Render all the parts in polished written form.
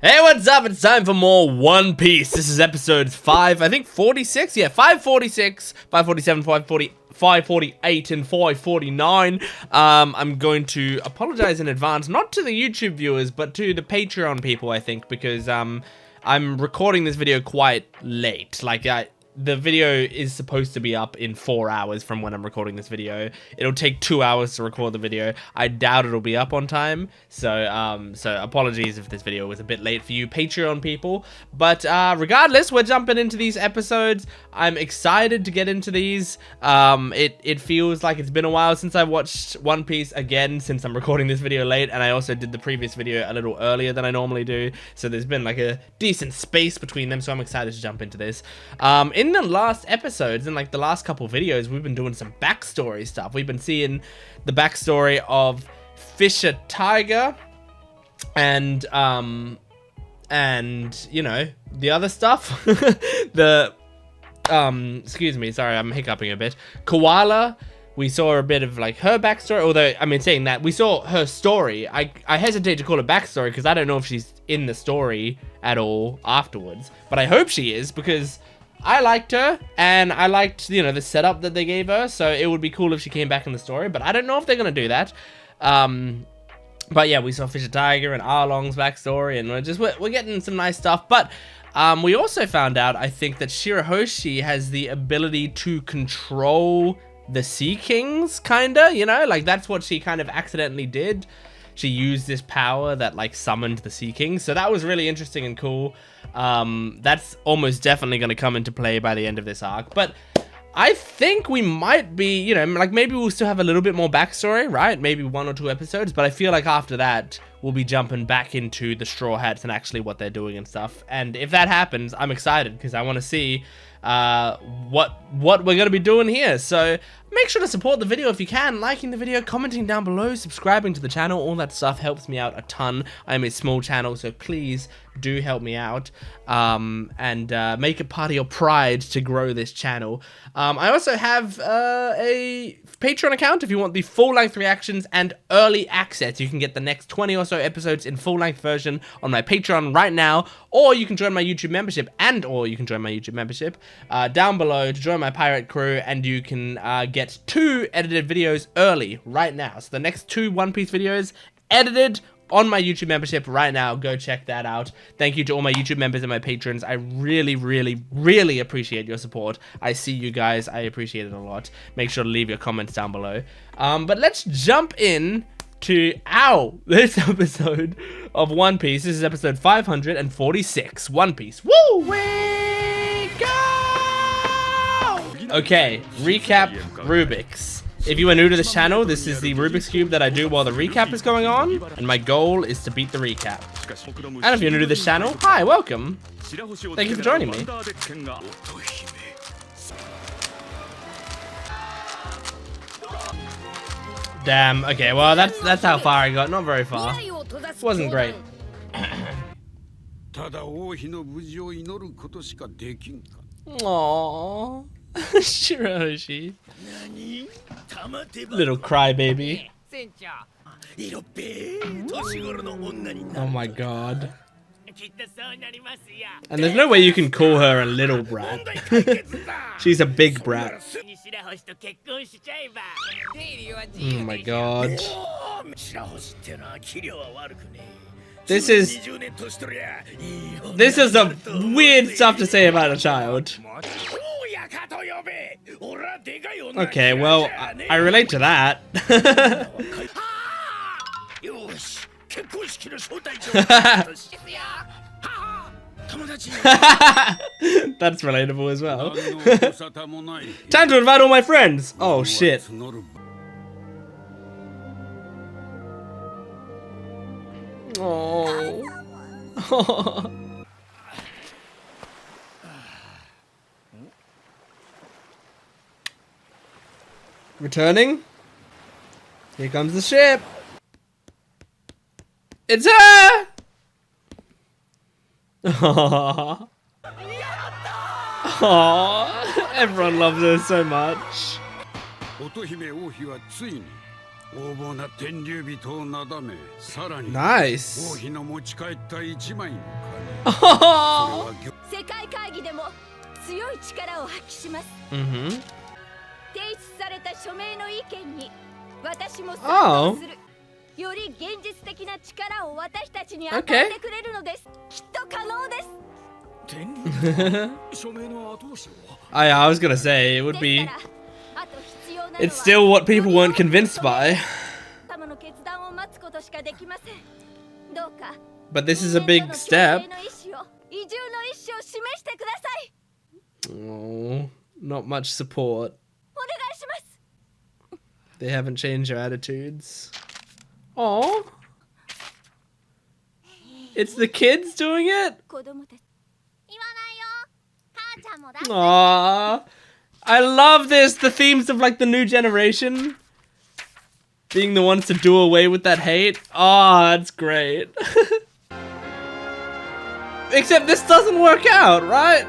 Hey, what's up? It's time for more One Piece. This is episode 5, I think 46? Yeah, 546, 547, 540, 548, and 549. I'm going to apologize in advance, not to the YouTube viewers, but to the Patreon people, I think, because I'm recording this video quite late. Like, the video is supposed to be up in 4 hours from when I'm recording this video. It'll take 2 hours to record the video. I doubt it'll be up on time. So apologies if this video was a bit late for you Patreon people. But regardless, we're jumping into these episodes. I'm excited to get into these. It feels like it's been a while since I watched One Piece again, since I'm recording this video late, and I also did the previous video a little earlier than I normally do. So there's been like a decent space between them, so I'm excited to jump into this. In the last episodes, in like the last couple videos, we've been doing some backstory stuff. We've been seeing the backstory of Fisher Tiger and you know, the other stuff. Excuse me, sorry, I'm hiccuping a bit. Koala, we saw a bit of like her backstory, although, I mean, saying that, we saw her story. I hesitate to call it backstory because I don't know if she's in the story at all afterwards, but I hope she is, because I liked her, and I liked, you know, the setup that they gave her, so it would be cool if she came back in the story, but I don't know if they're gonna do that. But yeah, we saw Fisher Tiger and Arlong's backstory, and we're getting some nice stuff, but we also found out, I think, that Shirahoshi has the ability to control the Sea Kings, kinda, you know, like that's what she kind of accidentally did. She used this power that like summoned the Sea Kings, so that was really interesting and cool. That's almost definitely going to come into play by the end of this arc, but I think we might be, you know, like maybe we'll still have a little bit more backstory, right? Maybe 1 or 2 episodes, but I feel like after that we'll be jumping back into the Straw Hats and actually what they're doing and stuff. And if that happens, I'm excited because I want to see what we're going to be doing here. So make sure to support the video if you can, liking the video, commenting down below, subscribing to the channel. All that stuff helps me out a ton. I'm a small channel, so please do help me out, and make it part of your pride to grow this channel. I also have a Patreon account if you want the full-length reactions and early access. You can get the next 20 or so episodes in full-length version on my Patreon right now, or you can join my YouTube membership, down below to join my pirate crew, and you can get 2 edited videos early right now. So the next 2 One Piece videos edited on my YouTube membership right now. Go check that out. Thank you to all my YouTube members and my patrons. I really, really, really appreciate your support. I see you guys. I appreciate it a lot. Make sure to leave your comments down below. But let's jump in to this episode of One Piece. This is episode 546. One Piece. Woo! We go! Okay, recap Rubik's. If you are new to this channel, this is the Rubik's Cube that I do while the recap is going on, and my goal is to beat the recap. And if you're new to this channel, hi, welcome. Thank you for joining me. Damn, okay, well, that's how far I got, not very far. Wasn't great. Aww. Shirahoshi. Little crybaby. Oh my god. And there's no way you can call her a little brat. She's a big brat. Oh my god. This is some weird stuff to say about a child. Okay, well, I relate to that. That's relatable as well. Time to invite all my friends. Oh shit. Oh. Returning. Here comes the ship. It's her. Aww. Aww. Everyone loves her so much. Nice. Oh. Okay. I was gonna say it would be. It's still what people weren't convinced by. But this is a big step. Oh, not much support. They haven't changed their attitudes. Oh, it's the kids doing it. Aww. I love this. The themes of like the new generation being the ones to do away with that hate. Oh, that's great. Except this doesn't work out, right?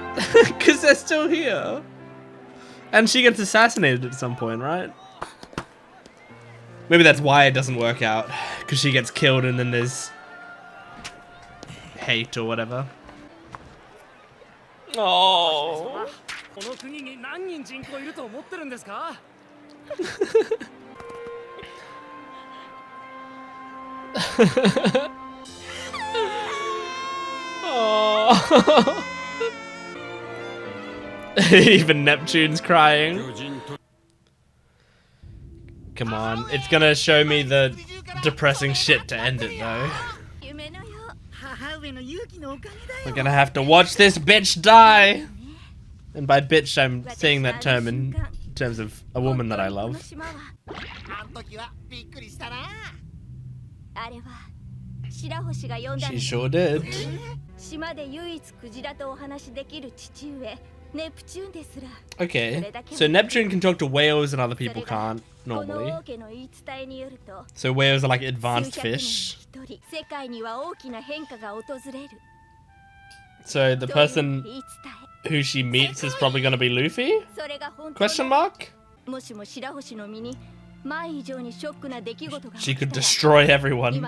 Because they're still here. And she gets assassinated at some point, right? Maybe that's why it doesn't work out. Because she gets killed and then there's hate or whatever. Oh. Oh. Even Neptune's crying. Come on, it's gonna show me the depressing shit to end it though. We're gonna have to watch this bitch die. And by bitch, I'm saying that term in terms of a woman that I love. She sure did. Okay, so Neptune can talk to whales and other people can't, normally. So whales are like advanced fish. So the person who she meets is probably gonna be Luffy? Question mark? She could destroy everyone.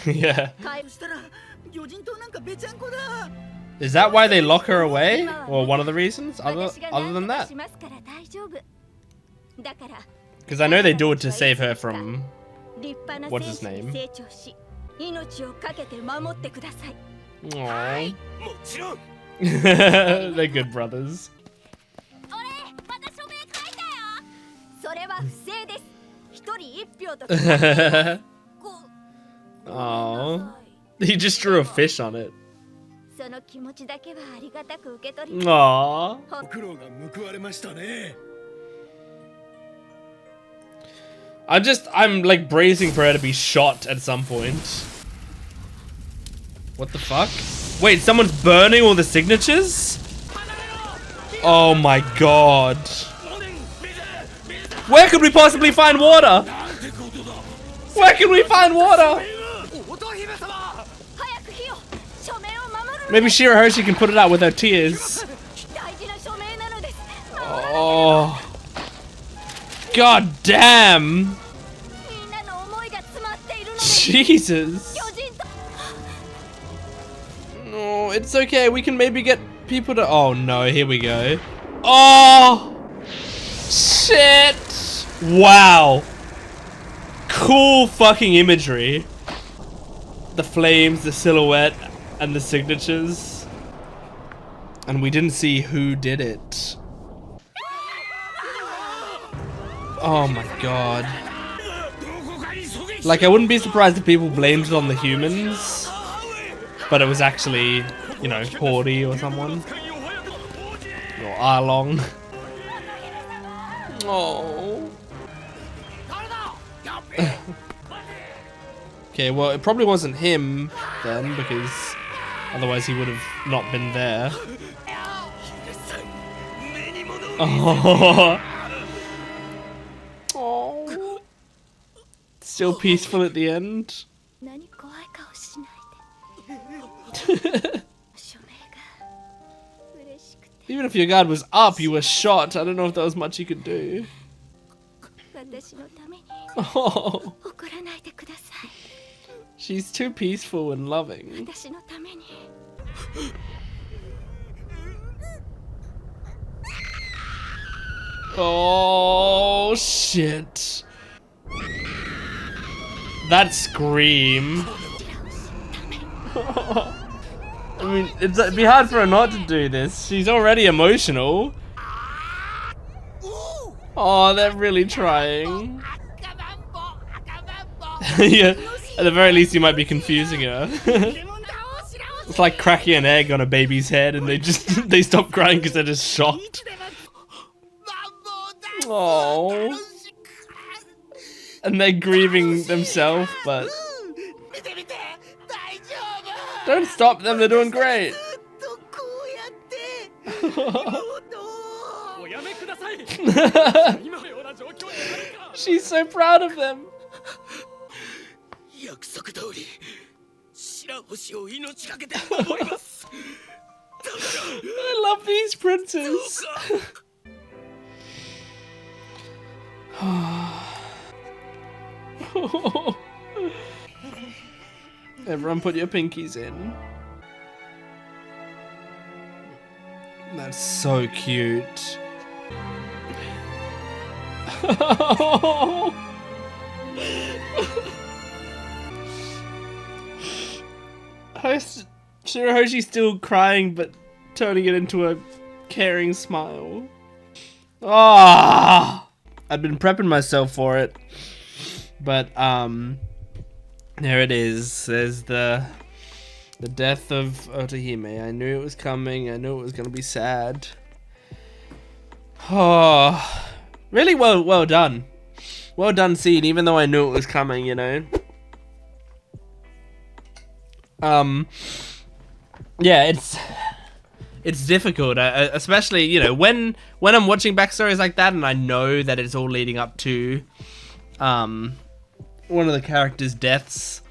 Yeah. Is that why they lock her away? Or one of the reasons? Other than that? Because I know they do it to save her from... What's his name? Aww. They're good brothers. Oh, he just drew a fish on it. Aww. I'm like bracing for her to be shot at some point. What the fuck? Wait, someone's burning all the signatures? Oh my god. Where could we possibly find water? Where can we find water? Maybe Shirahoshi can put it out with her tears. Oh. God damn. Jesus. No, it's okay. We can maybe get people to... Oh no, here we go. Oh. Shit. Wow. Cool fucking imagery. The flames, the silhouette, and the signatures. And we didn't see who did it. Oh my god. Like, I wouldn't be surprised if people blamed it on the humans. But it was actually, you know, Hordy or someone. Or Arlong. Oh. Okay, well, it probably wasn't him then, because otherwise he would have not been there. Oh. Oh. Still peaceful at the end. Even if your guard was up, you were shot. I don't know if there was much you could do. Oh. She's too peaceful and loving. Oh shit. That scream. I mean, it'd be hard for her not to do this. She's already emotional. Oh, they're really trying. Yeah, at the very least you might be confusing her. It's like cracking an egg on a baby's head and they stop crying because they're just shocked. Oh. And they're grieving themselves, but don't stop them, they're doing great. She's so proud of them. I love these princes. Everyone put your pinkies in. That's so cute. Shirahoshi's still crying, but turning it into a caring smile. Ah! I've been prepping myself for it, but there it is. There's the death of Otohime. I knew it was coming. I knew it was gonna be sad. Oh, really well done. Well done scene, even though I knew it was coming, you know. Yeah, it's difficult, especially, you know, when I'm watching backstories like that and I know that it's all leading up to one of the characters' deaths.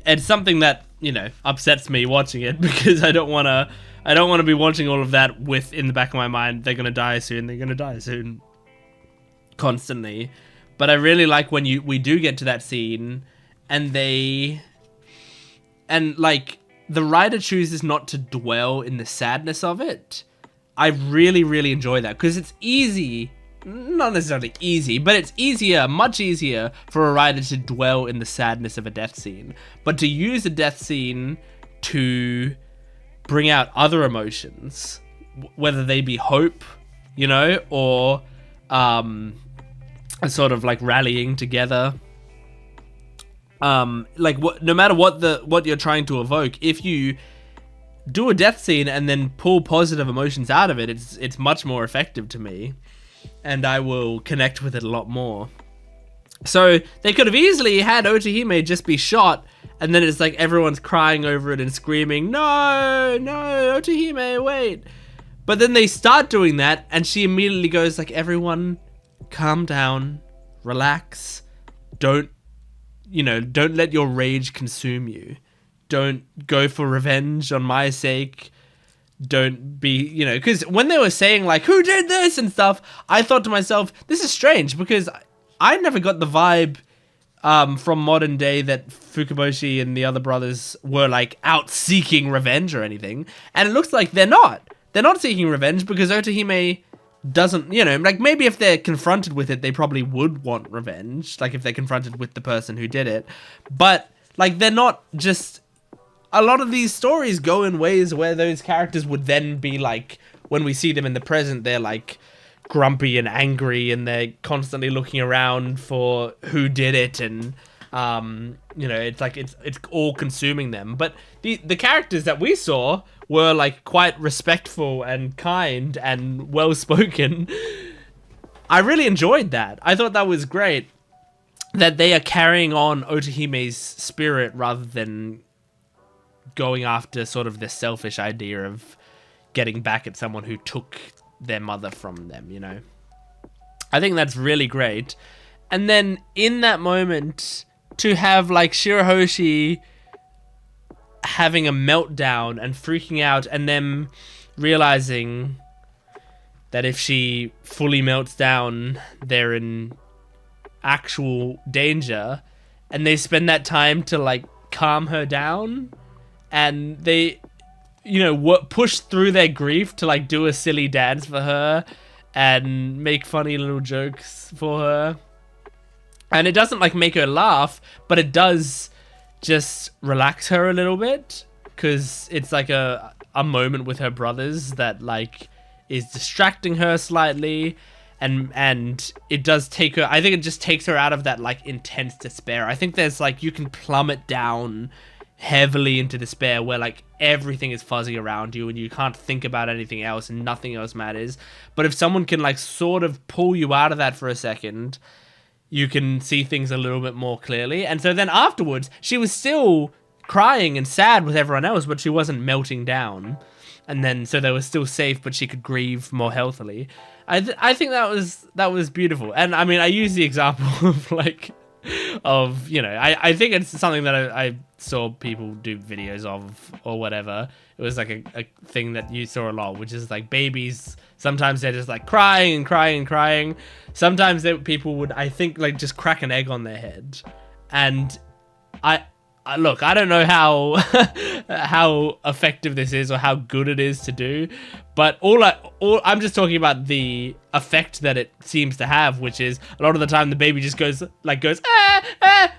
It's something that, you know, upsets me watching it because I don't want to be watching all of that with in the back of my mind, they're going to die soon constantly. But I really like when we do get to that scene and like the writer chooses not to dwell in the sadness of it. I really enjoy that because it's easy, not necessarily easy, but it's easier, much easier for a writer to dwell in the sadness of a death scene. But to use a death scene to bring out other emotions, whether they be hope, you know, or a sort of like rallying together. Like no matter what you're trying to evoke, if you do a death scene and then pull positive emotions out of it, it's much more effective to me, and I will connect with it a lot more. So they could have easily had Otohime just be shot, and then it's like everyone's crying over it and screaming, no, Otohime, wait. But then they start doing that, and she immediately goes like, everyone, calm down, relax, don't let your rage consume you. Don't go for revenge on my sake. Don't be, you know, because when they were saying like, who did this and stuff, I thought to myself, this is strange because I never got the vibe from modern day that Fukaboshi and the other brothers were like out seeking revenge or anything. And it looks like they're not. They're not seeking revenge because Otohime doesn't, you know, like maybe if they're confronted with it, they probably would want revenge. Like if they're confronted with the person who did it. But like they're not just, a lot of these stories go in ways where those characters would then be like, when we see them in the present, they're like grumpy and angry and they're constantly looking around for who did it, and you know, it's like it's all consuming them. But the characters that we saw were like quite respectful and kind and well spoken. I really enjoyed that. I thought that was great, that they are carrying on Otohime's spirit rather than going after sort of the selfish idea of getting back at someone who took their mother from them, you know. I think that's really great. And then in that moment, to have like Shirahoshi having a meltdown and freaking out, and them realizing that if she fully melts down, they're in actual danger, and they spend that time to like calm her down, and they, you know, push through their grief to like do a silly dance for her and make funny little jokes for her. And it doesn't like make her laugh, but it does just relax her a little bit, because it's like a moment with her brothers that like is distracting her slightly, and it does take her, I think it just takes her out of that like intense despair. I think there's like, you can plummet down heavily into despair where like everything is fuzzy around you and you can't think about anything else and nothing else matters. But if someone can like sort of pull you out of that for a second, you can see things a little bit more clearly. And so then afterwards, she was still crying and sad with everyone else, but she wasn't melting down. And then so they were still safe, but she could grieve more healthily. I think that was beautiful. And I mean, I use the example of like, of, you know, I think it's something that I saw people do videos of or whatever. It was like a thing that you saw a lot, which is like babies, sometimes they're just like crying and crying and crying. Sometimes people would, I think, like just crack an egg on their head. And look, I don't know how how effective this is or how good it is to do, but I'm just talking about the effect that it seems to have, which is a lot of the time the baby just goes ah, ah.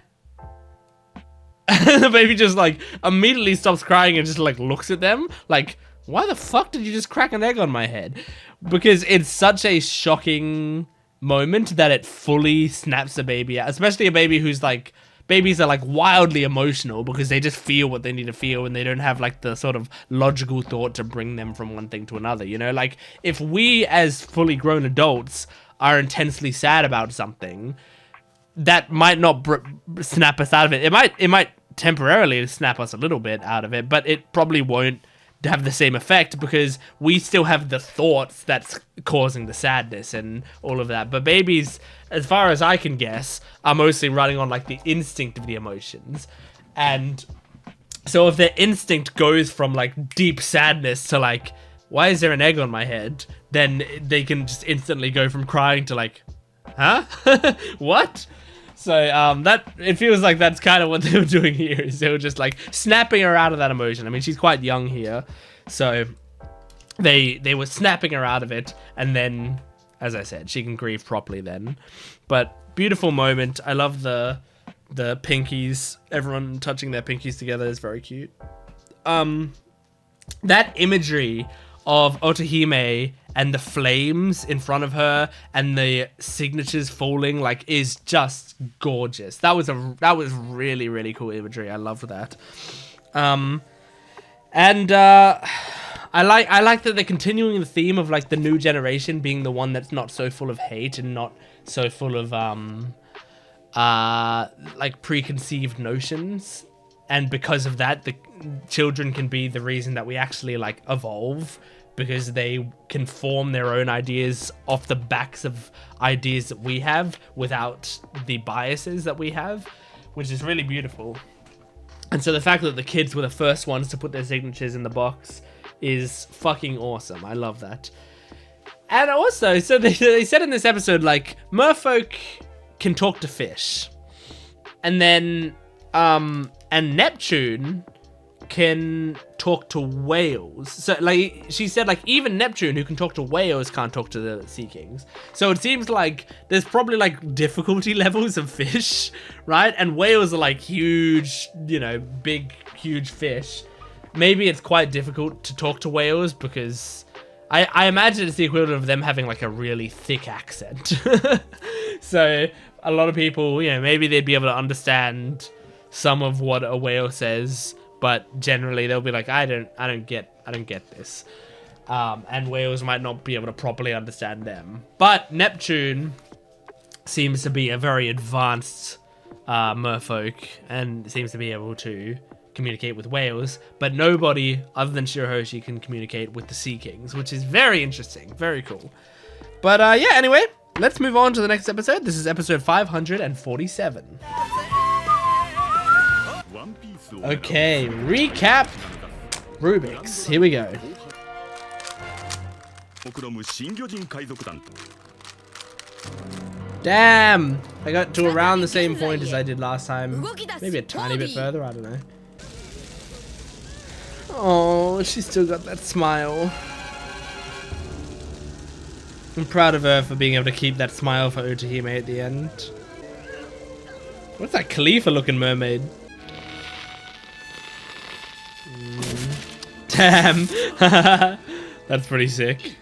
The baby just like immediately stops crying and just like looks at them like, why the fuck did you just crack an egg on my head? Because it's such a shocking moment that it fully snaps the baby out, especially a baby who's like, babies are like wildly emotional because they just feel what they need to feel and they don't have like the sort of logical thought to bring them from one thing to another, you know? Like if we as fully grown adults are intensely sad about something, that might not snap us out of it. It might temporarily snap us a little bit out of it, but it probably won't have the same effect because we still have the thoughts that's causing the sadness and all of that. But babies, as far as I can guess, are mostly running on like the instinct of the emotions. And so if their instinct goes from like deep sadness to like, why is there an egg on my head? Then they can just instantly go from crying to like, huh? What? So that, it feels like that's kind of what they were doing here, is they were just like snapping her out of that emotion. I mean, she's quite young here, so they were snapping her out of it, and then, as I said, she can grieve properly then. But beautiful moment. I love the pinkies. Everyone touching their pinkies together is very cute. That imagery of Otohime and the flames in front of her and the signatures falling like is just gorgeous. That was really, really cool imagery. I loved that. I like that they're continuing the theme of like the new generation being the one that's not so full of hate and not so full of like preconceived notions. And because of that, the children can be the reason that we actually like evolve, because they can form their own ideas off the backs of ideas that we have without the biases that we have, which is really beautiful. And so the fact that the kids were the first ones to put their signatures in the box is fucking awesome. I love that. And also, so they said in this episode, like, merfolk can talk to fish. And then, and Neptune can talk to whales. So like she said, like even Neptune, who can talk to whales, can't talk to the sea kings. So it seems like there's probably like difficulty levels of fish, right? And whales are like huge, you know, big, huge fish. Maybe it's quite difficult to talk to whales because I imagine it's the equivalent of them having like a really thick accent. So a lot of people, you know, maybe they'd be able to understand some of what a whale says, but generally they'll be like, I don't get this. And whales might not be able to properly understand them. But Neptune seems to be a very advanced merfolk and seems to be able to communicate with whales, but nobody other than Shirahoshi can communicate with the Sea Kings, which is very interesting, very cool. But yeah, anyway, let's move on to the next episode. This is episode 547. Okay, recap Rubik's. Here we go. Damn! I got to around the same point as I did last time. Maybe a tiny bit further, I don't know. Oh, she's still got that smile. I'm proud of her for being able to keep that smile for Otohime at the end. What's that Khalifa looking mermaid? Damn. That's pretty sick.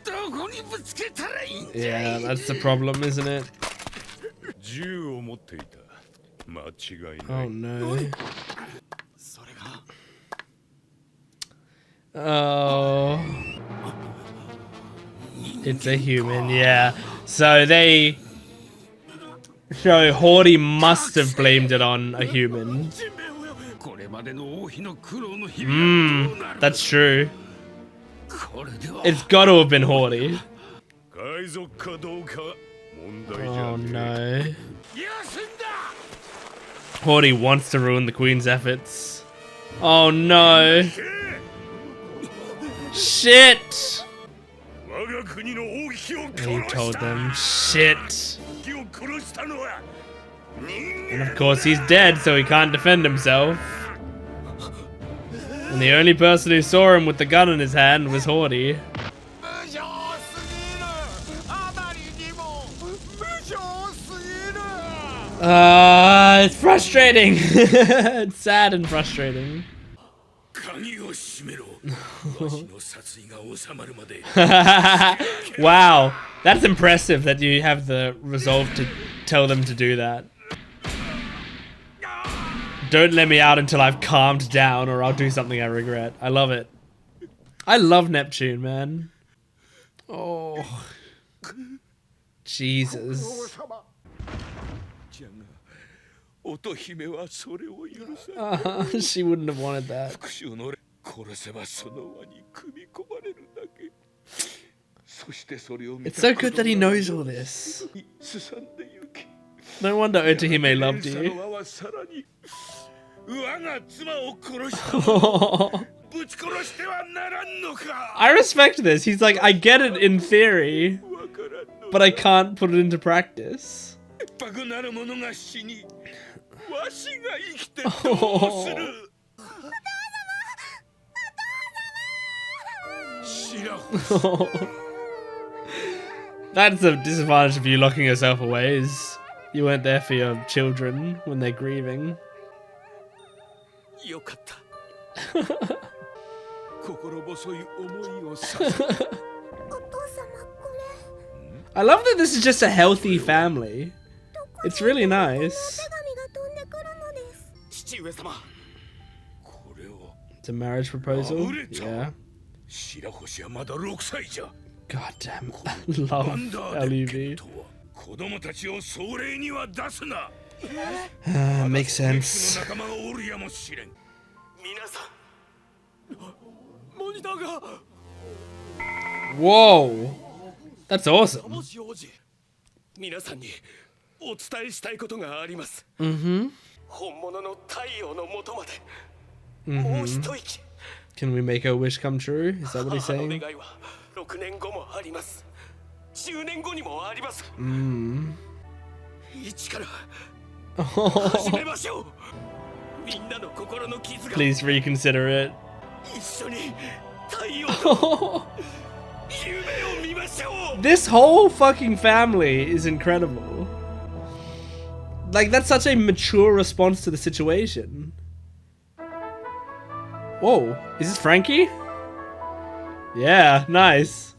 Yeah, that's the problem, isn't it? Oh no. Oh. It's a human, yeah. So they show Hordy must have blamed it on a human. That's true. It's got to have been Hordy. Oh no. Hordy wants to ruin the Queen's efforts. Oh no. Shit! He told them shit. And of course he's dead, so he can't defend himself. And the only person who saw him with the gun in his hand was Hordy. It's frustrating. It's sad and frustrating. Wow, that's impressive that you have the resolve to tell them to do that. Don't let me out until I've calmed down or I'll do something I regret. I love it. I love Neptune, man. Oh. Jesus. She wouldn't have wanted that. It's so good that he knows all this. No wonder Otohime loved you. I respect this. He's like, I get it in theory, but I can't put it into practice. Oh. That's the disadvantage of you locking yourself away, is you weren't there for your children when they're grieving. I love that this is just a healthy family. It's really nice. It's a marriage proposal? Yeah. God damn. Love LUV. Makes sense. Whoa. That's awesome. Mm-hmm. Can we make our wish come true? Is that what he's saying? Oh. Please reconsider it. Oh. This whole fucking family is incredible. Like, that's such a mature response to the situation. Whoa, is this Franky? Yeah, nice.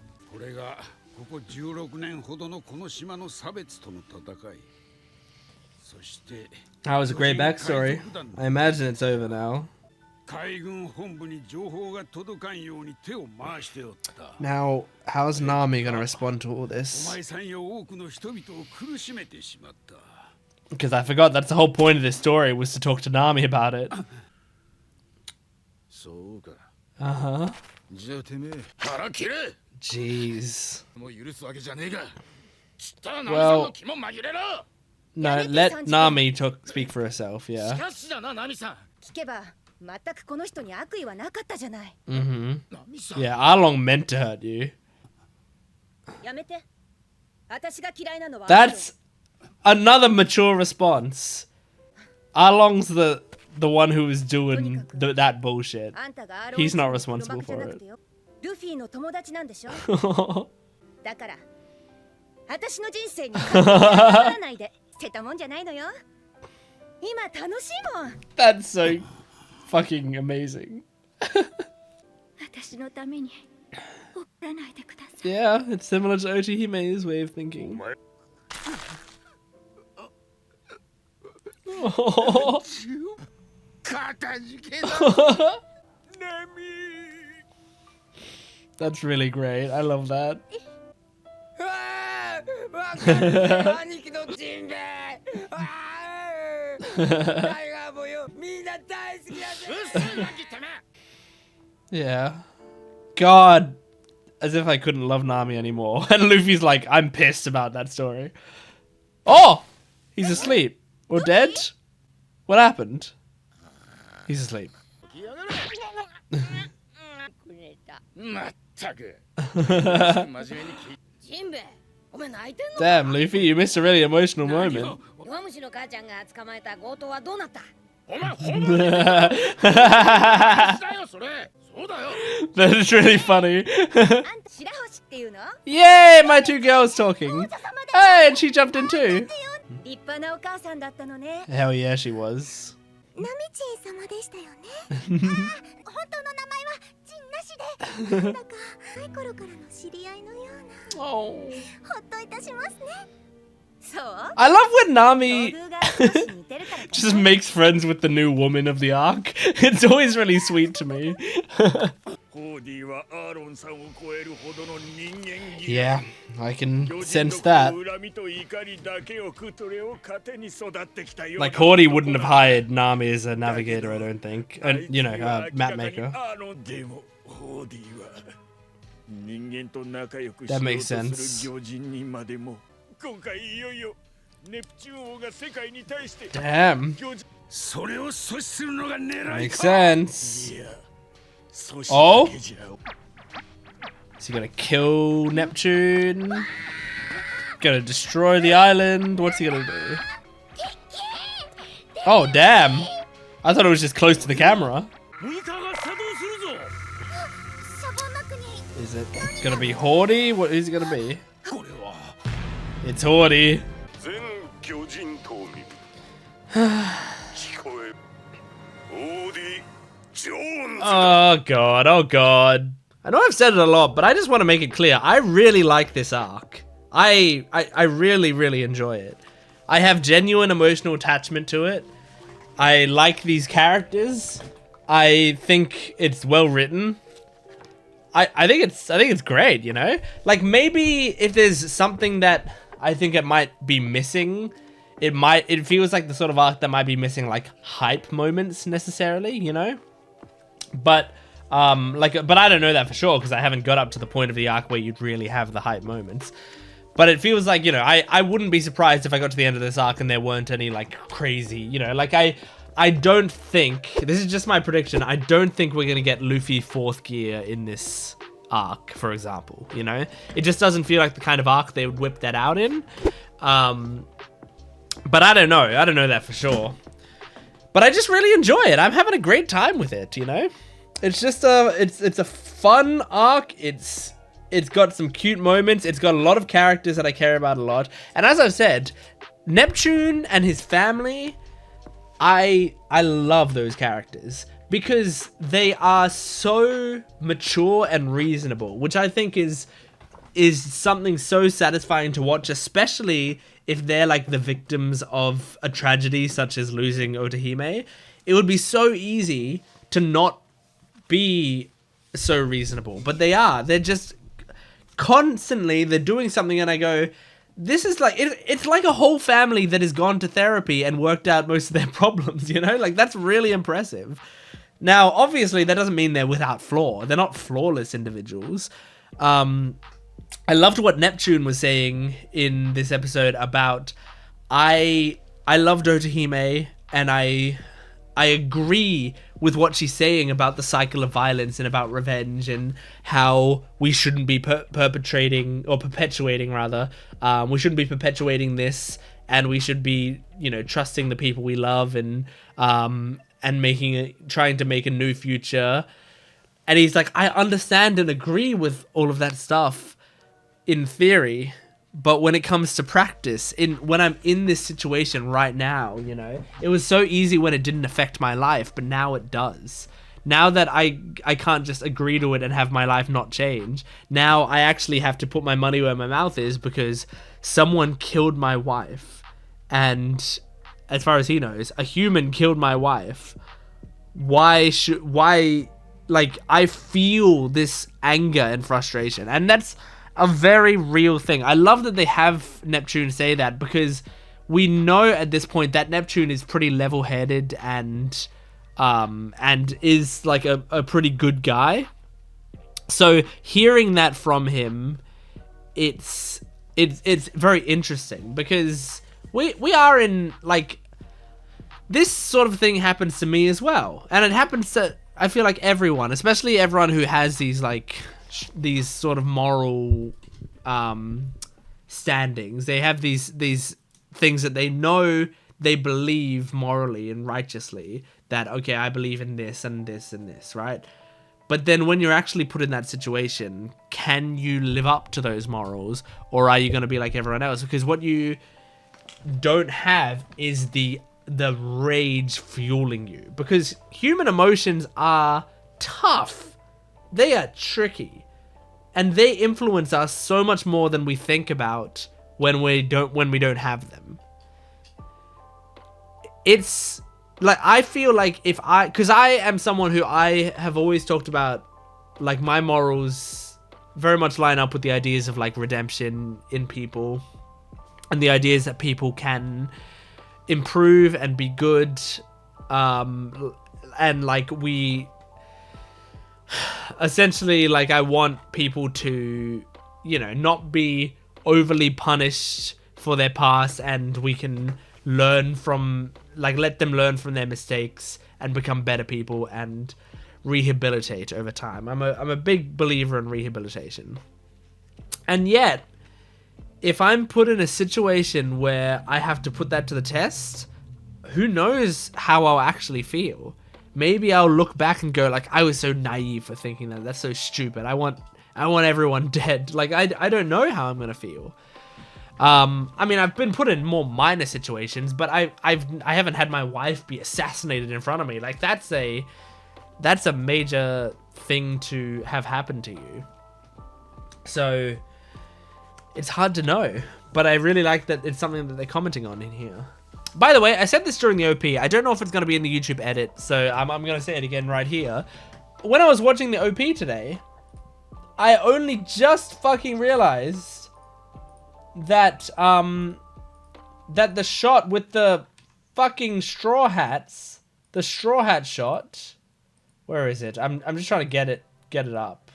That was a great backstory. I imagine it's over now. Now, how's Nami gonna respond to all this? Because I forgot that's the whole point of this story, was to talk to Nami about it. Uh-huh. Jeez. Well, no, let Nami speak for herself, yeah. Mm-hmm. Yeah, Arlong meant to hurt you. That's Another mature response. Arlong's the one who was doing that bullshit. He's not responsible for it. That's so fucking amazing. Yeah, it's similar to Otohime's way of thinking. Oh. That's really great. I love that. Yeah. God. As if I couldn't love Nami anymore. And Luffy's like, I'm pissed about that story. Oh! He's asleep. Or dead? What happened? He's asleep. Damn, Luffy, you missed a really emotional moment. That is really funny. Yay, my two girls talking. Hey, and she jumped in too. Hell yeah, she was. Oh. I love when Nami just makes friends with the new woman of the arc. It's always really sweet to me. Yeah, I can sense that. Like, Hordy wouldn't have hired Nami as a navigator, I don't think. And, you know, map maker. That makes sense. Damn. Makes sense. Oh? Is he gonna kill Neptune? Gonna destroy the island? What's he gonna do? Oh, damn. I thought it was just close to the camera. Is it gonna be Hordy? What is it gonna be? It's Hordy. Oh god, oh god. I know I've said it a lot, but I just want to make it clear. I really like this arc. I really, really enjoy it. I have genuine emotional attachment to it. I like these characters. I think it's well written. I think it's great, you know? Like, maybe if there's something that I think it might be missing, it feels like the sort of arc that might be missing, like, hype moments necessarily, you know? But but I don't know that for sure because I haven't got up to the point of the arc where you'd really have the hype moments. But it feels like, you know, I wouldn't be surprised if I got to the end of this arc and there weren't any, like, crazy, you know, like, I don't think, this is just my prediction, I don't think we're going to get Luffy 4th gear in this arc, for example, you know? It just doesn't feel like the kind of arc they would whip that out in. But I don't know. I don't know that for sure. But I just really enjoy it. I'm having a great time with it, you know? It's just it's a fun arc. It's got some cute moments. It's got a lot of characters that I care about a lot. And as I've said, Neptune and his family, I love those characters because they are so mature and reasonable, which I think is something so satisfying to watch, especially if they're like the victims of a tragedy such as losing Otohime. It would be so easy to not be so reasonable, but they are. They're just constantly, they're doing something and I go, this is like, it's like a whole family that has gone to therapy and worked out most of their problems, you know? Like, that's really impressive. Now, obviously, that doesn't mean they're without flaw. They're not flawless individuals. I loved what Neptune was saying in this episode about, I loved Otohime, and I agree with what she's saying about the cycle of violence and about revenge and how we shouldn't be perpetuating this and we should be, you know, trusting the people we love and trying to make a new future. And he's like, I understand and agree with all of that stuff in theory, but when it comes to practice, when I'm in this situation right now, you know, it was so easy when it didn't affect my life, but now it does. Now that I can't just agree to it and have my life not change, now I actually have to put my money where my mouth is because someone killed my wife. And as far as he knows, a human killed my wife. Like, I feel this anger and frustration, and that's a very real thing. I love that they have Neptune say that, because we know at this point that Neptune is pretty level-headed and is like a pretty good guy. So hearing that from him, it's very interesting, because we are in, like, this sort of thing happens to me as well, and it happens to, I feel like, everyone, especially everyone who has these, like, these sort of moral standings. They have these things that they know they believe morally and righteously, that, okay, I believe in this and this and this, right? But then when you're actually put in that situation, can you live up to those morals, or are you going to be like everyone else? Because what you don't have is the rage fueling you, because human emotions are tough. They are tricky, and they influence us so much more than we think about when we don't have them. It's like, I feel like because I am someone who, I have always talked about, like, my morals very much line up with the ideas of, like, redemption in people, and the ideas that people can improve and be good, and, like, we essentially, like, I want people to, you know, not be overly punished for their past, and we can learn from, like, let them learn from their mistakes and become better people and rehabilitate over time. I'm a big believer in rehabilitation. And yet, if I'm put in a situation where I have to put that to the test, who knows how I'll actually feel. Maybe I'll look back and go, like, I was so naive for thinking that. That's so stupid. I want everyone dead. Like, I don't know how I'm gonna feel. I mean, I've been put in more minor situations, but I haven't had my wife be assassinated in front of me. Like, that's a major thing to have happen to you. So it's hard to know, but I really like that it's something that they're commenting on in here. By the way, I said this during the OP. I don't know if it's going to be in the YouTube edit, so I'm going to say it again right here. When I was watching the OP today, I only just fucking realized that that the shot with the fucking straw hats, the straw hat shot, where is it? I'm just trying to get it up.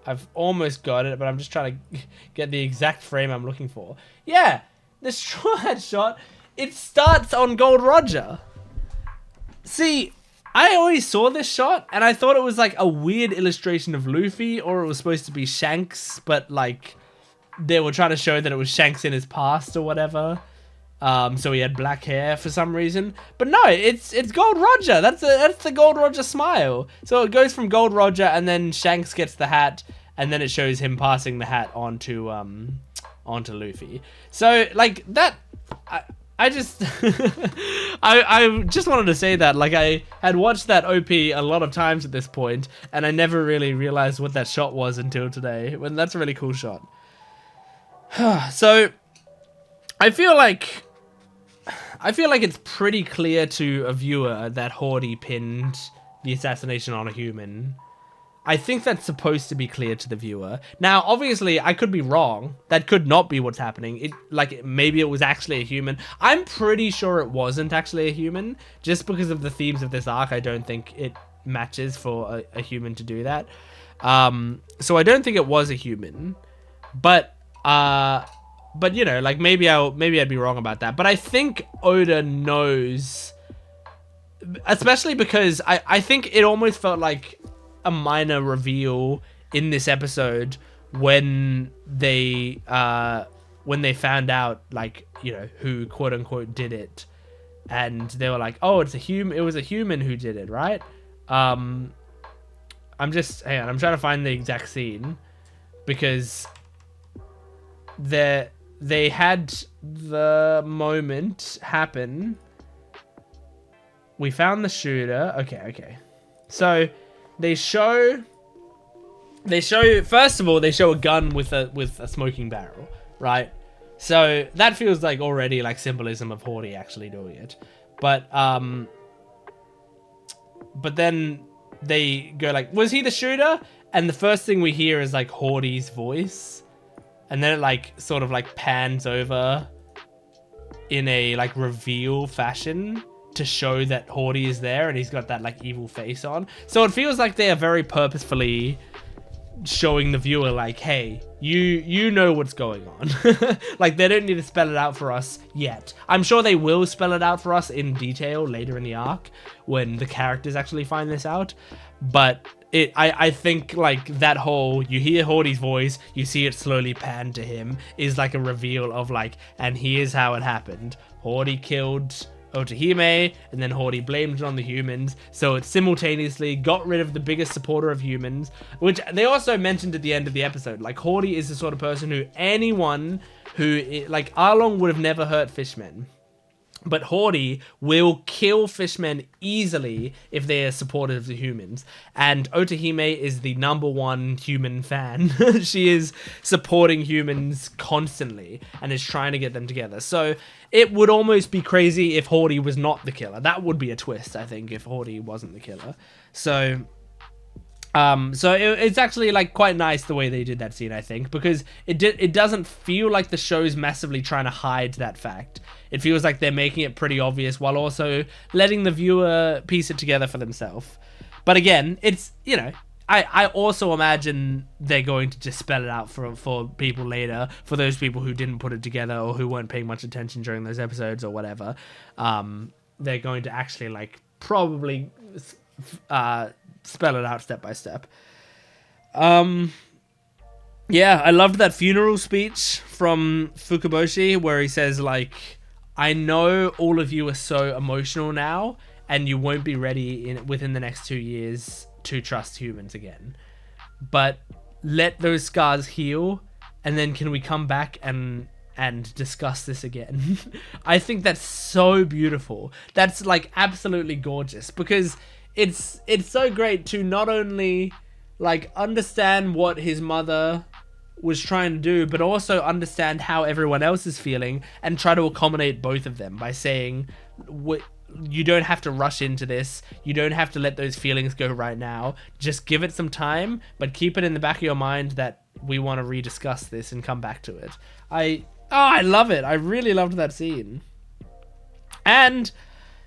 I've almost got it, but I'm just trying to get the exact frame I'm looking for. Yeah, the straw hat shot, it starts on Gold Roger. See, I always saw this shot, and I thought it was like a weird illustration of Luffy, or it was supposed to be Shanks, but, like, they were trying to show that it was Shanks in his past or whatever. So he had black hair for some reason. But no, it's Gold Roger. That's the Gold Roger smile. So it goes from Gold Roger, and then Shanks gets the hat, and then it shows him passing the hat onto Luffy. So, like, that, I just I just wanted to say that, like, I had watched that OP a lot of times at this point, and I never really realized what that shot was until today. When that's a really cool shot. So I feel like it's pretty clear to a viewer that Hordy pinned the assassination on a human. I think that's supposed to be clear to the viewer. Now, obviously, I could be wrong. That could not be what's happening. Maybe it was actually a human. I'm pretty sure it wasn't actually a human. Just because of the themes of this arc, I don't think it matches for a human to do that. So I don't think it was a human. But you know, like, maybe I'd be wrong about that. But I think Oda knows, especially because I think it almost felt like a minor reveal in this episode when they when they found out, like, you know, who quote unquote did it, and they were like, oh, it was a human who did it, right? I'm trying to find the exact scene, because they had the moment happen. We found the shooter. Okay. So they show first of all, they show a gun with a smoking barrel, right? So that feels like already like symbolism of Hordy actually doing it. But then they go like, was he the shooter? And the first thing we hear is like Hordy's voice. And then it like sort of like pans over in a like reveal fashion to show that Hordy is there, and he's got that like evil face on. So it feels like they are very purposefully showing the viewer like, hey, you know what's going on. Like, they don't need to spell it out for us yet. I'm sure they will spell it out for us in detail later in the arc when the characters actually find this out. But I think like that whole, you hear Hordy's voice, you see it slowly pan to him, is like a reveal of like, and here's how it happened. Hordy killed Otohime, and then Hordy blamed it on the humans, so it simultaneously got rid of the biggest supporter of humans, which they also mentioned at the end of the episode. Like, Hordy is the sort of person who anyone who, like, Arlong would have never hurt fishmen, but Hordy will kill fishmen easily if they are supportive of the humans. And Otohime is the #1 human fan. She is supporting humans constantly and is trying to get them together. So it would almost be crazy if Hordy was not the killer. That would be a twist, I think, if Hordy wasn't the killer. So it's actually like quite nice the way they did that scene, I think, because it doesn't feel like the show's massively trying to hide that fact. It feels like they're making it pretty obvious while also letting the viewer piece it together for themselves. But again, it's, you know, I also imagine they're going to just spell it out for people later, for those people who didn't put it together or who weren't paying much attention during those episodes or whatever. They're going to actually like probably spell it out step by step. Yeah, I loved that funeral speech from Fukaboshi where he says like, I know all of you are so emotional now, and you won't be ready within the next 2 years to trust humans again. But let those scars heal, and then can we come back and discuss this again? I think that's so beautiful. That's like absolutely gorgeous, because it's so great to not only like understand what his mother was trying to do, but also understand how everyone else is feeling and try to accommodate both of them by saying, you don't have to rush into this. You don't have to let those feelings go right now. Just give it some time, but keep it in the back of your mind that we want to rediscuss this and come back to it. I love it. I really loved that scene. And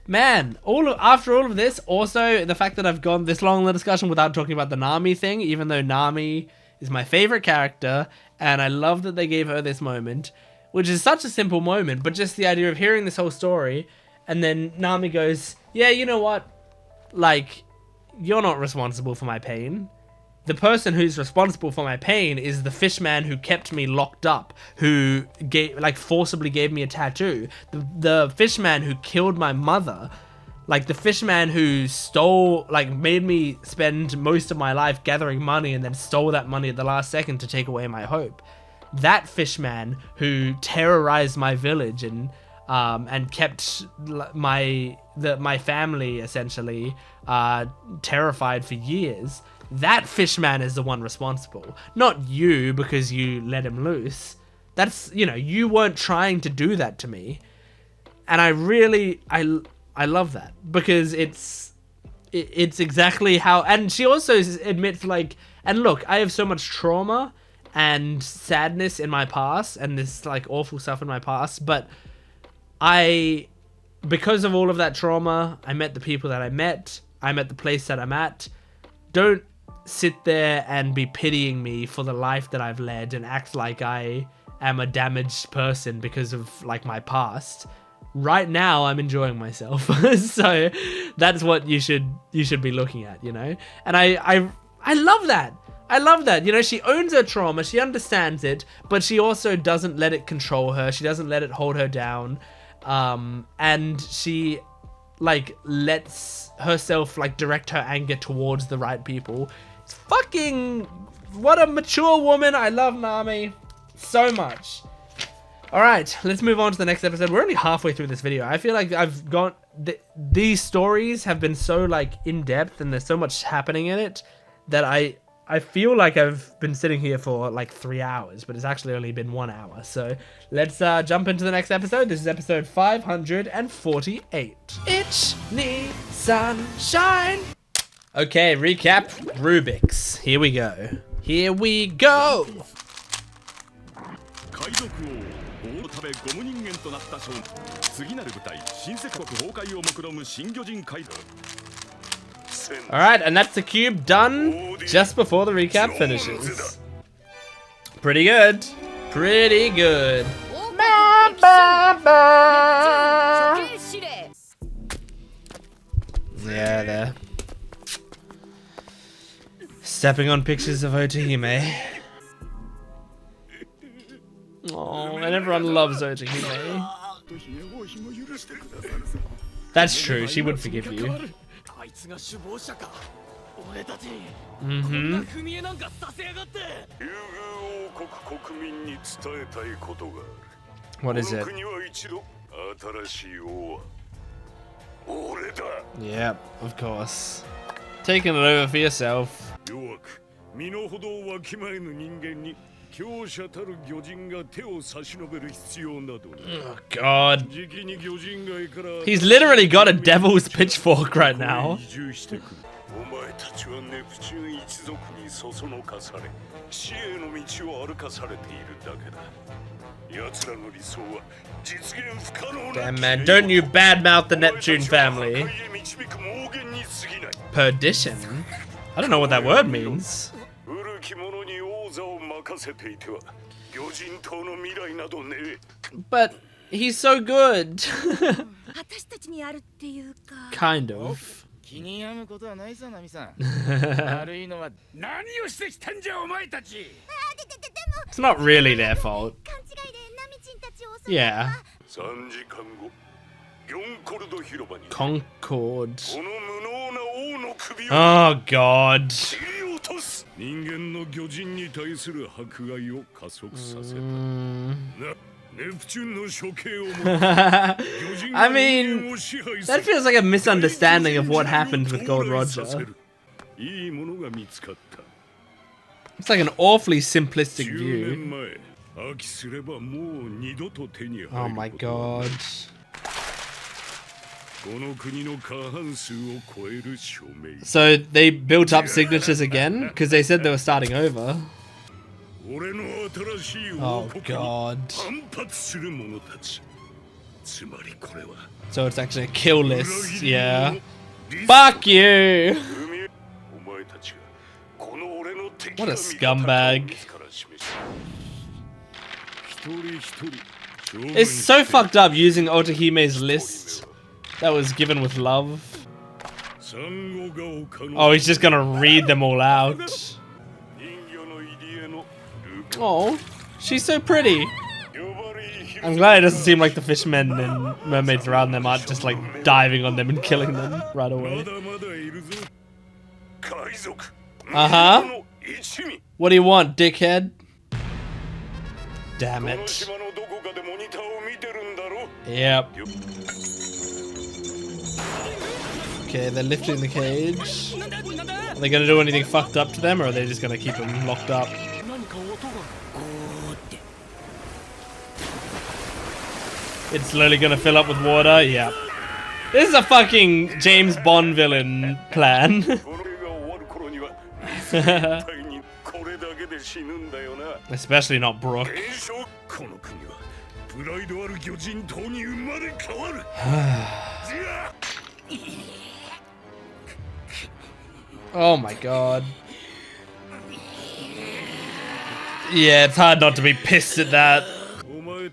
man, after all of this, also the fact that I've gone this long in the discussion without talking about the Nami thing, even though Nami is my favorite character, and I love that they gave her this moment, which is such a simple moment, but just the idea of hearing this whole story, and then Nami goes, yeah, you know what? Like, you're not responsible for my pain. The person who's responsible for my pain is the fishman who kept me locked up, who forcibly gave me a tattoo. The fishman who killed my mother. Like, the fishman who stole, like, made me spend most of my life gathering money and then stole that money at the last second to take away my hope. That fishman who terrorized my village and kept my family, essentially, terrified for years. That fishman is the one responsible. Not you, because you let him loose. That's, you know, you weren't trying to do that to me. And I love that, because it's exactly how, and she also admits like, and look, I have so much trauma and sadness in my past and this like awful stuff in my past, but because of all of that trauma, I met the people that I'm at the place that I'm at. Don't sit there and be pitying me for the life that I've led and act like I am a damaged person because of like my past. Right now I'm enjoying myself. So that's what you should be looking at, you know? And I love that. I love that. You know, she owns her trauma, she understands it, but she also doesn't let it control her. She doesn't let it hold her down. And she, like, lets herself, like, direct her anger towards the right people. It's fucking... What a mature woman. I love Nami so much. All right, let's move on to the next episode. We're only halfway through this video. I feel like I've got... These stories have been so, like, in-depth, and there's so much happening in it that I feel like I've been sitting here for like 3 hours, but it's actually only been 1 hour. So let's jump into the next episode. This is episode 548. It's me, sunshine. Okay, recap Rubik's. Here we go. Here we go. Alright, and that's the cube done just before the recap finishes. Pretty good. Pretty good. Yeah, there. Stepping on pictures of Otohime. Oh, and everyone loves Otohime. That's true, she would forgive you. What is it? Yeah, of course. Taking it over for yourself. Oh god. He's literally got a devil's pitchfork right now. Damn man, don't you badmouth the Neptune family. Perdition? I don't know what that word means. But he's so good. Kind of. It's not really their fault. Yeah. Concord. Oh god. I mean, that feels like a misunderstanding of what happened with Gold Roger. It's like an awfully simplistic view. Oh my god. So they built up signatures again? Because they said they were starting over. Oh god. So it's actually a kill list, yeah. Fuck you! What a scumbag. It's so fucked up using Otohime's list that was given with love. Oh, he's just gonna read them all out. Oh, she's so pretty. I'm glad it doesn't seem like the fishmen and mermaids around them aren't just like diving on them and killing them right away. Uh-huh. What do you want, dickhead? Damn it. Yep. Okay, they're lifting the cage. Are they gonna do anything fucked up to them, or are they just gonna keep them locked up? It's slowly gonna fill up with water, yeah. This is a fucking James Bond villain plan. Especially not Brooke. Oh my god. Yeah, it's hard not to be pissed at that. Yeah,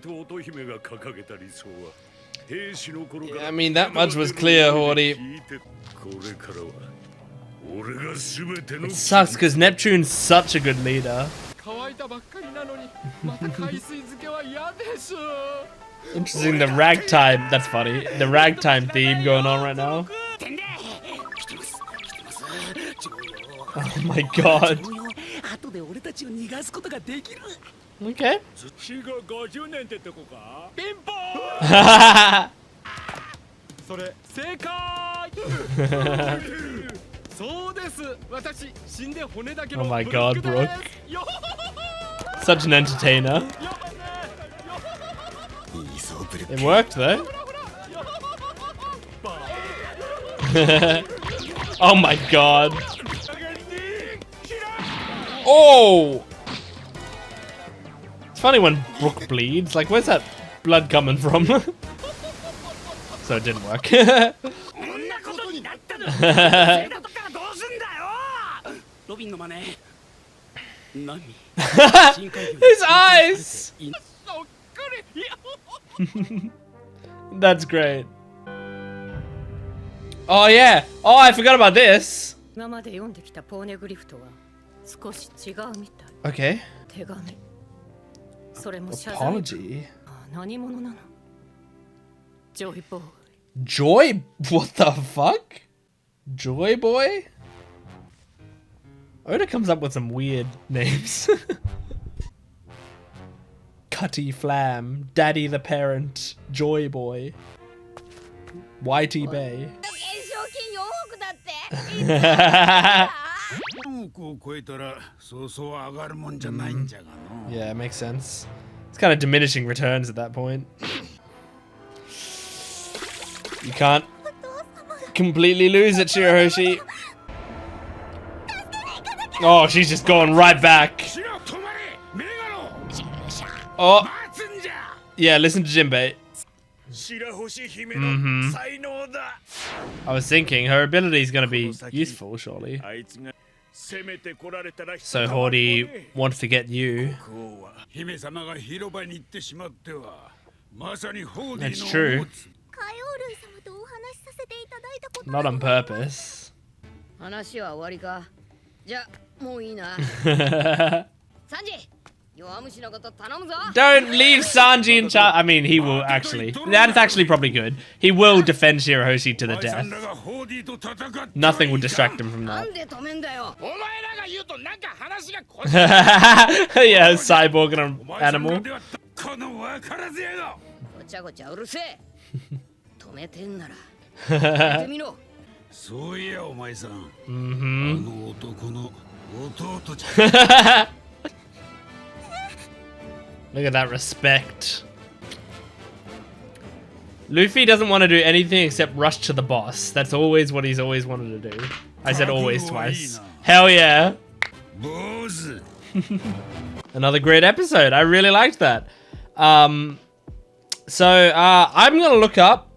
I mean, that much was clear, Hordy. It sucks because Neptune's such a good leader. Interesting, the ragtime, that's funny. The ragtime theme going on right now. Oh my god. Okay. Oh my god, Brooke. Such an entertainer. It worked though. Oh my god. Oh! It's funny when Brooke bleeds. Like, where's that blood coming from? So it didn't work. His eyes! That's great. Oh yeah. Oh, I forgot about this. Okay. Apology. Joy? What the fuck? Joy boy? Oda comes up with some weird names. Cutty Flam, Daddy the Parent, Joy Boy, Whitey Bay. Yeah, it makes sense. It's kind of diminishing returns at that point. You can't completely lose it, Shirahoshi. Oh, she's just going right back. Oh. Yeah, listen to Jinbei. I was thinking her ability is going to be useful, surely. So Hordy wants to get you. That's true. Not on purpose. Don't leave Sanji in charge. I mean, he will actually. That is actually probably good. He will defend Shirahoshi to the death. Nothing will distract him from that. Yeah, cyborg and an animal. Look at that respect. Luffy doesn't want to do anything except rush to the boss. That's always what he's always wanted to do. I said always twice. Hell yeah. Another great episode. I really liked that. I'm going to look up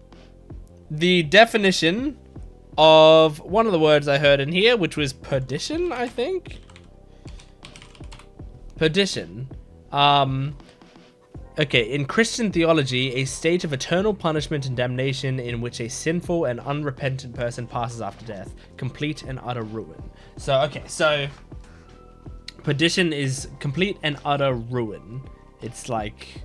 the definition of one of the words I heard in here, which was perdition, I think. Perdition. Okay, in Christian theology, a state of eternal punishment and damnation in which a sinful and unrepentant person passes after death, complete and utter ruin. So perdition is complete and utter ruin. It's like,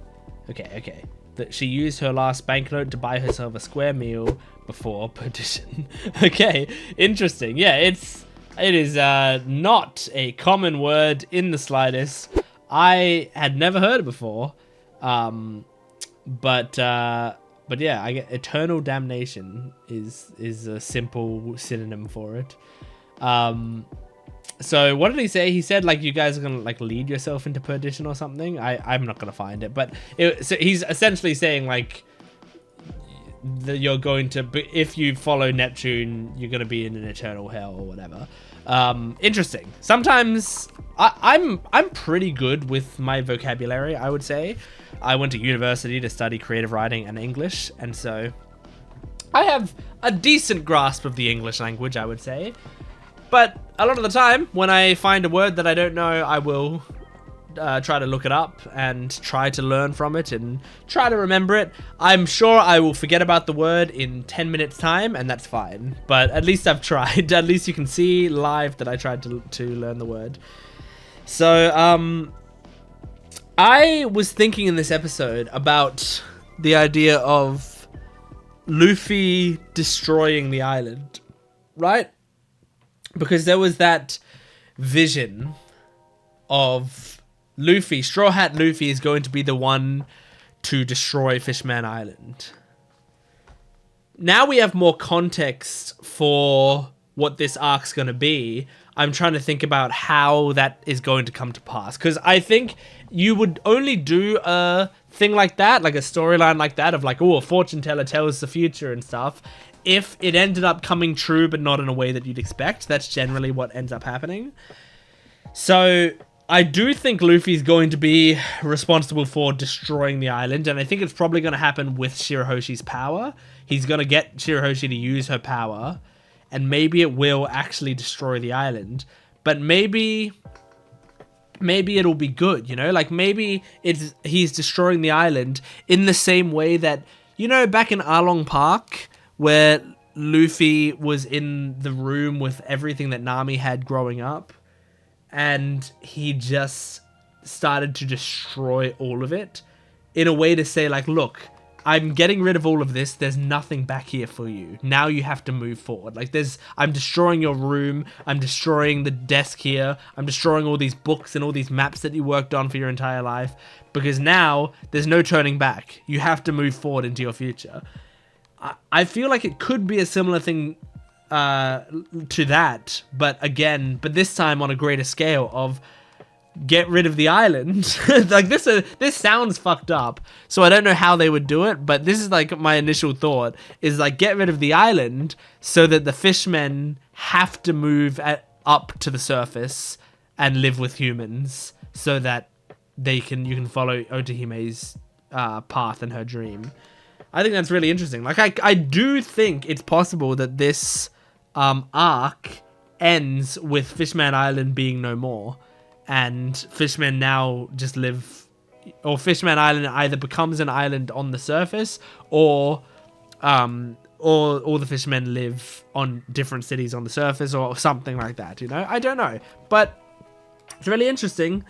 okay, that she used her last banknote to buy herself a square meal before perdition. Okay, interesting. Yeah, it is not a common word in the slightest. I had never heard it before, but yeah, I get eternal damnation is a simple synonym for it. So what did he say? He said like you guys are gonna like lead yourself into perdition or something. I'm not gonna find it, but so he's essentially saying like that you're going to, if you follow Neptune, you're gonna be in an eternal hell or whatever. Interesting. Sometimes I'm pretty good with my vocabulary, I would say. I went to university to study creative writing and English, and so I have a decent grasp of the English language, I would say. But a lot of the time, when I find a word that I don't know, I will try to look it up and try to learn from it and try to remember it. I'm sure I will forget about the word in 10 minutes time, and that's fine. But at least I've tried. At least you can see live that I tried to learn the word. So, I was thinking in this episode about the idea of Luffy destroying the island, right? Because there was that vision of Luffy, Straw Hat Luffy is going to be the one to destroy Fishman Island. Now we have more context for what this arc's going to be. I'm trying to think about how that is going to come to pass. Because I think you would only do a thing like that, like a storyline like that of like, oh, a fortune teller tells the future and stuff, if it ended up coming true but not in a way that you'd expect. That's generally what ends up happening. So I do think Luffy's going to be responsible for destroying the island, and I think it's probably going to happen with Shirahoshi's power. He's going to get Shirahoshi to use her power, and maybe it will actually destroy the island. But maybe it'll be good, you know? Like, maybe he's destroying the island in the same way that, you know, back in Arlong Park, where Luffy was in the room with everything that Nami had growing up, and he just started to destroy all of it in a way to say, like, look, I'm getting rid of all of this. There's nothing back here for you. Now you have to move forward. Like, I'm destroying your room. I'm destroying the desk here. I'm destroying all these books and all these maps that you worked on for your entire life, because now there's no turning back. You have to move forward into your future. I feel like it could be a similar thing to that, but this time on a greater scale of get rid of the island. Like, this sounds fucked up, so I don't know how they would do it, but this is like my initial thought is like, get rid of the island so that the fishmen have to move up to the surface and live with humans, so that you can follow Otohime's path and her dream. I think that's really interesting. Like, I do think it's possible that this arc ends with Fishman Island being no more, and Fishmen now just live, or Fishman Island either becomes an island on the surface, or the fishmen live on different cities on the surface, or something like that, you know? I don't know, but it's really interesting.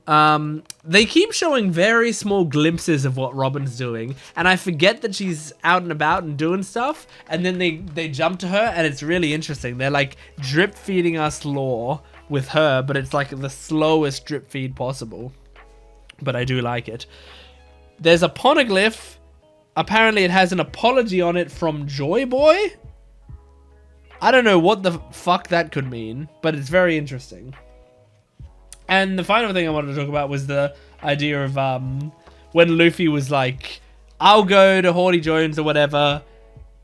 They keep showing very small glimpses of what Robin's doing, and I forget that she's out and about and doing stuff, and then they jump to her, and it's really interesting. They're like drip feeding us lore with her, but it's like the slowest drip feed possible. But I do like it. There's a poneglyph. Apparently it has an apology on it from Joy Boy. I don't know what the fuck that could mean, but it's very interesting. And the final thing I wanted to talk about was the idea of when Luffy was like, I'll go to Hordy Jones or whatever.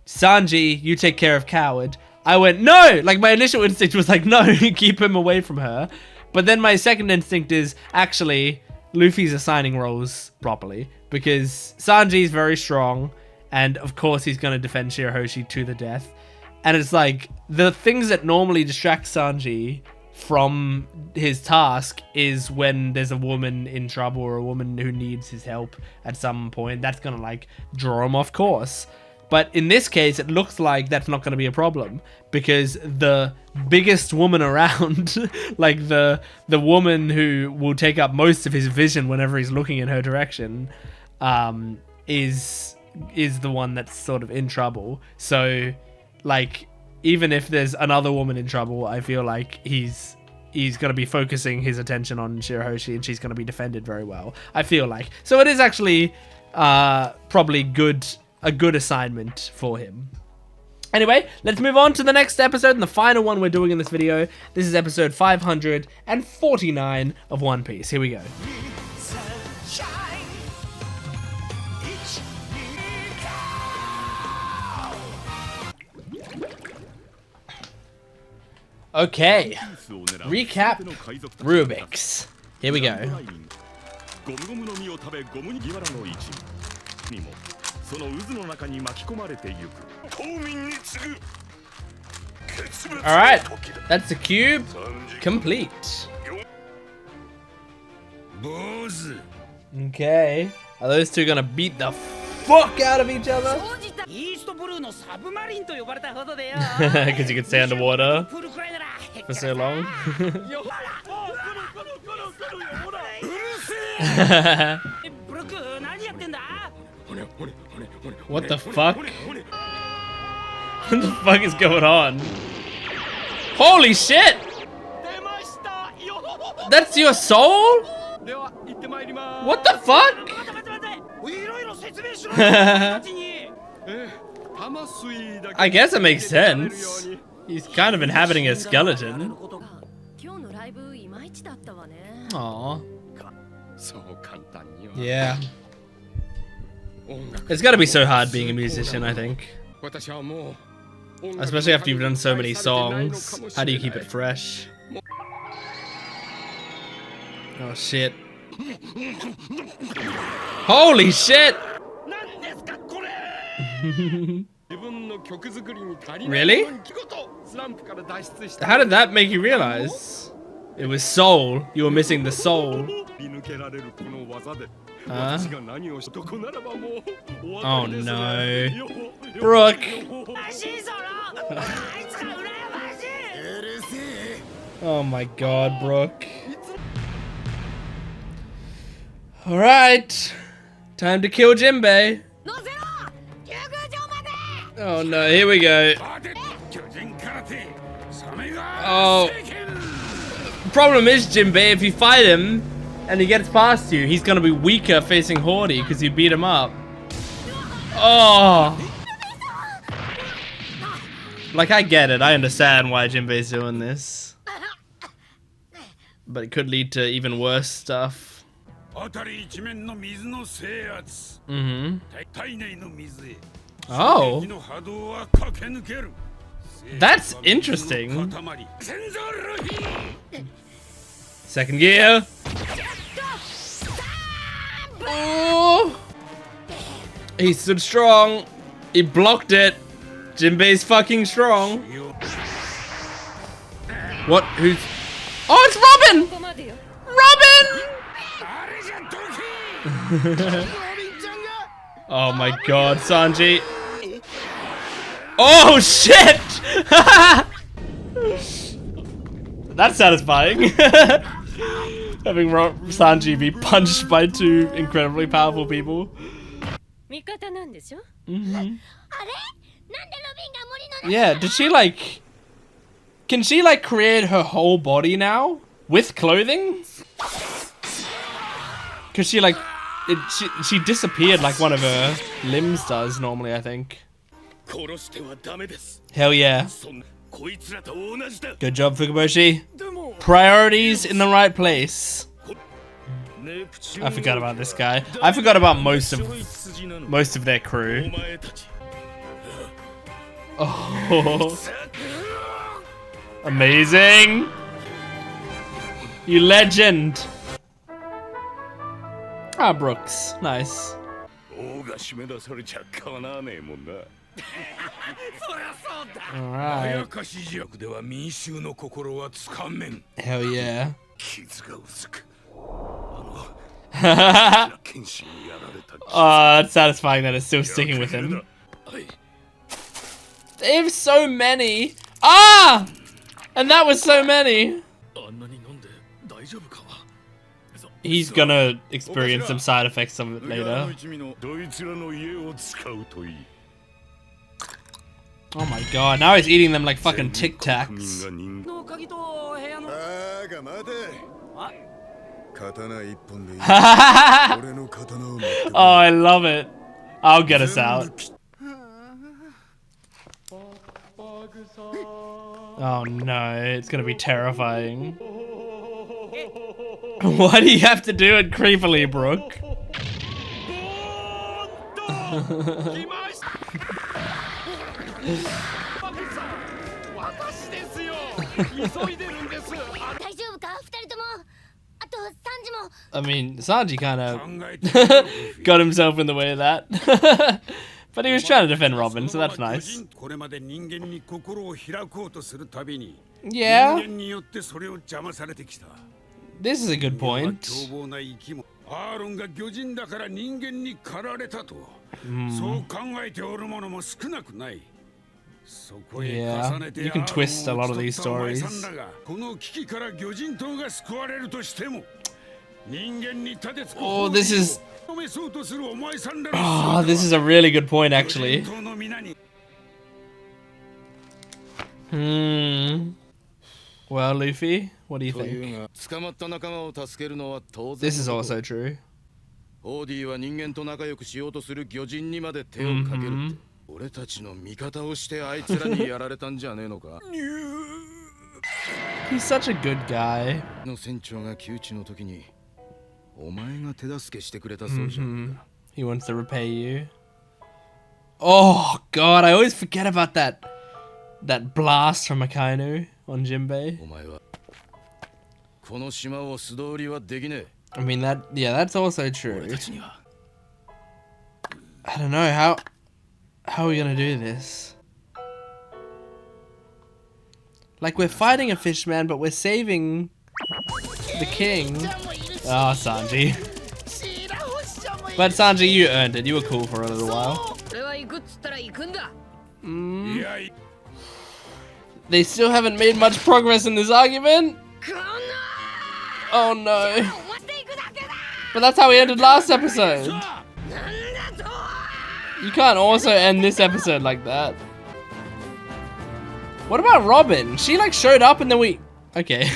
Sanji, you take care of Coward. I went, no! Like, my initial instinct was like, no, keep him away from her. But then my second instinct is, actually, Luffy's assigning roles properly. Because Sanji's very strong, and of course he's going to defend Shirahoshi to the death. And it's like, the things that normally distract Sanji from his task is when there's a woman in trouble or a woman who needs his help at some point. That's gonna like draw him off course. But in this case, it looks like that's not going to be a problem, because the biggest woman around, like the woman who will take up most of his vision whenever he's looking in her direction, is the one that's sort of in trouble. So, like, even if there's another woman in trouble, I feel like he's going to be focusing his attention on Shirahoshi, and she's going to be defended very well, I feel like. So it is actually probably a good assignment for him. Anyway, let's move on to the next episode, and the final one we're doing in this video. This is episode 549 of One Piece. Here we go. Okay, recap Rubik's. Here we go. Alright, that's the cube complete. Okay. Are those two gonna beat the fuck out of each other? Because you can stay underwater for so long. What the fuck? What the fuck is going on? Holy shit! That's your soul? What the fuck? I guess it makes sense. He's kind of inhabiting a skeleton. Aww. Yeah. It's gotta be so hard being a musician, I think. Especially after you've done so many songs. How do you keep it fresh? Oh shit. Holy shit! Really? How did that make you realize? It was soul. You were missing the soul. Oh no. Brooke! Oh my god, Brooke. Alright. Time to kill Jinbei. Oh no, here we go. Oh. The problem is, Jinbei, if you fight him and he gets past you, he's gonna be weaker facing Hordy because you beat him up. Oh. Like, I get it. I understand why Jinbei's doing this. But it could lead to even worse stuff. Mm-hmm. Oh. That's interesting. Second gear. Oh. He stood strong. He blocked it. Jinbei's fucking strong. What? Who's... Oh, it's Robin! Robin! Oh my god, Sanji. Oh shit! That's satisfying. Having Sanji be punched by two incredibly powerful people. Mm-hmm. Yeah, did she like... Can she like create her whole body now? With clothing? Cause she like... She disappeared like one of her limbs does normally, I think. Hell yeah. Good job, Fukaboshi. Priorities in the right place. I forgot about this guy. I forgot about most of their crew. Oh. Amazing. You legend. Ah, Brooks. Nice. Alright. Hell yeah. Oh, it's satisfying that it's still sticking with him. They have so many. Ah! And that was so many. He's gonna experience some side effects of it later. Oh my god, now he's eating them like fucking Tic Tacs. Oh, I love it. I'll get us out. Oh no, it's gonna be terrifying. Why do you have to do it creepily, Brooke? I mean, Sanji kind of got himself in the way of that. But he was trying to defend Robin, so that's nice. Yeah. This is a good point. Yeah, you can twist a lot of these stories. Oh, this is a really good point, actually. Well, Luffy, what do you think? This is also true. He's such a good guy. He wants to repay you. Oh god, I always forget about that blast from Akainu on Jinbei. I mean that's also true. I don't know how are we gonna do this? Like, we're fighting a fishman, but we're saving the king. Oh, Sanji. But Sanji, you earned it. You were cool for a little while. They still haven't made much progress in this argument. Oh no. But that's how we ended last episode. You can't also end this episode like that. What about Robin? She like showed up and then we... Okay.